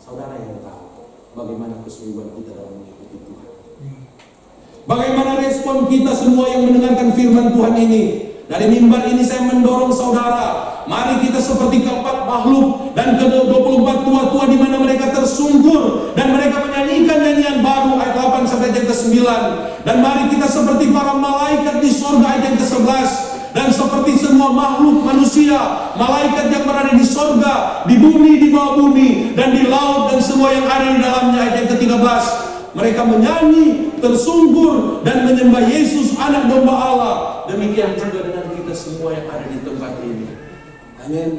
Saudara yang tahu bagaimana kesungguhan kita dalam mengikuti Tuhan. Bagaimana respon kita semua yang mendengarkan firman Tuhan ini? Dari mimbar ini saya mendorong saudara, mari kita seperti keempat makhluk dan ke-24 tua-tua di mana mereka tersungkur dan mereka menyanyikan nyanyian baru ayat 8 sampai ayat ke-9. Dan mari kita seperti para malaikat di surga ayat yang ke-11. Dan seperti semua makhluk manusia, malaikat yang berada di surga, di bumi, di bawah bumi, dan di laut, dan semua yang ada di dalamnya ayat yang ke-13. Mereka menyanyi, tersungkur, dan menyembah Yesus anak domba Allah. Demikian juga dengan kita semua yang ada di tempat ini. Amin.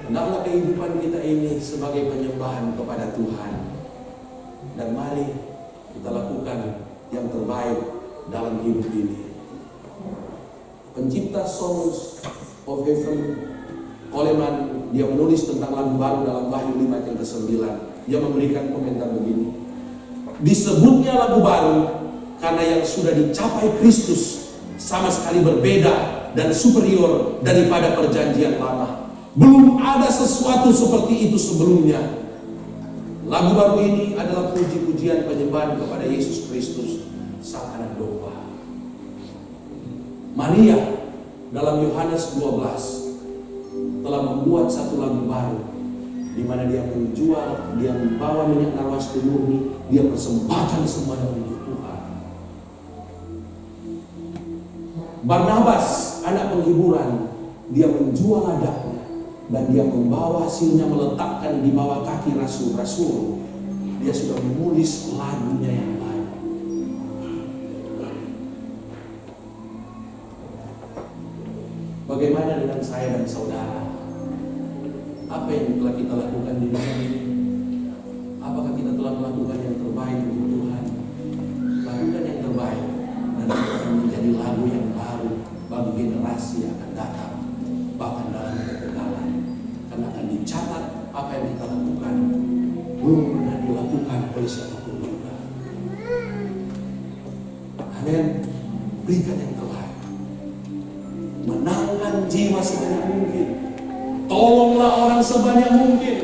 Hendaklah kehidupan kita ini sebagai penyembahan kepada Tuhan. Dan mari kita lakukan yang terbaik dalam hidup ini. Pencipta Songs of Heaven, Coleman, dia menulis tentang lagu baru dalam Wahyu 5 ayat yang ke-9. Dia memberikan komentar begini. Disebutnya lagu baru karena yang sudah dicapai Kristus sama sekali berbeda dan superior daripada perjanjian lama. Belum ada sesuatu seperti itu sebelumnya. Lagu baru ini adalah puji-pujian penyembahan kepada Yesus Kristus, Sang Anak Domba. Maria dalam Yohanes 12 telah membuat satu lagu baru, di mana dia menjual, dia membawa minyak narwastu murni, dia persembahkan semuanya untuk Tuhan. Barnabas, anak penghiburan, dia menjual ladangnya dan dia membawa hasilnya meletakkan di bawah kaki rasul-rasul. Dia sudah menulis lagunya yang baik. Bagaimana dengan saya dan saudara? Apa yang telah kita lakukan di dunia ini? Apakah kita telah melakukan yang terbaik untuk Tuhan? Lakukan yang terbaik, dan itu akan menjadi lagu yang baru bagi generasi yang akan datang, bahkan dalam kekekalan. Karena akan dicatat apa yang kita lakukan belum pernah dilakukan oleh siapapun juga. Amin. Berikan yang terbaik. Menangkan jiwa sebanyak mungkin. Tolonglah orang sebanyak mungkin.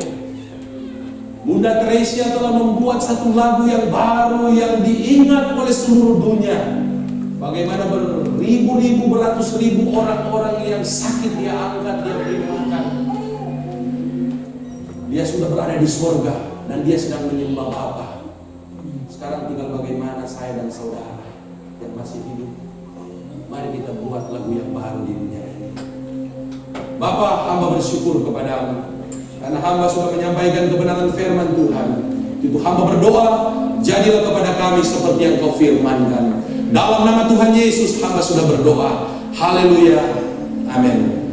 Bunda Teresia telah membuat satu lagu yang baru yang diingat oleh seluruh dunia. Bagaimana beribu-ribu, beratus ribu orang-orang yang sakit dia angkat, dia beri makan. Dia sudah berada di surga dan dia sedang menyembah Bapa. Sekarang tinggal bagaimana saya dan saudara yang masih hidup. Mari kita buat lagu yang baru di dunia ini. Bapa, hamba bersyukur kepadamu karena hamba sudah menyampaikan kebenaran firman Tuhan. Itu hamba berdoa, jadilah kepada kami seperti yang kau firmankan. Dalam nama Tuhan Yesus hamba sudah berdoa. Haleluya. Amin.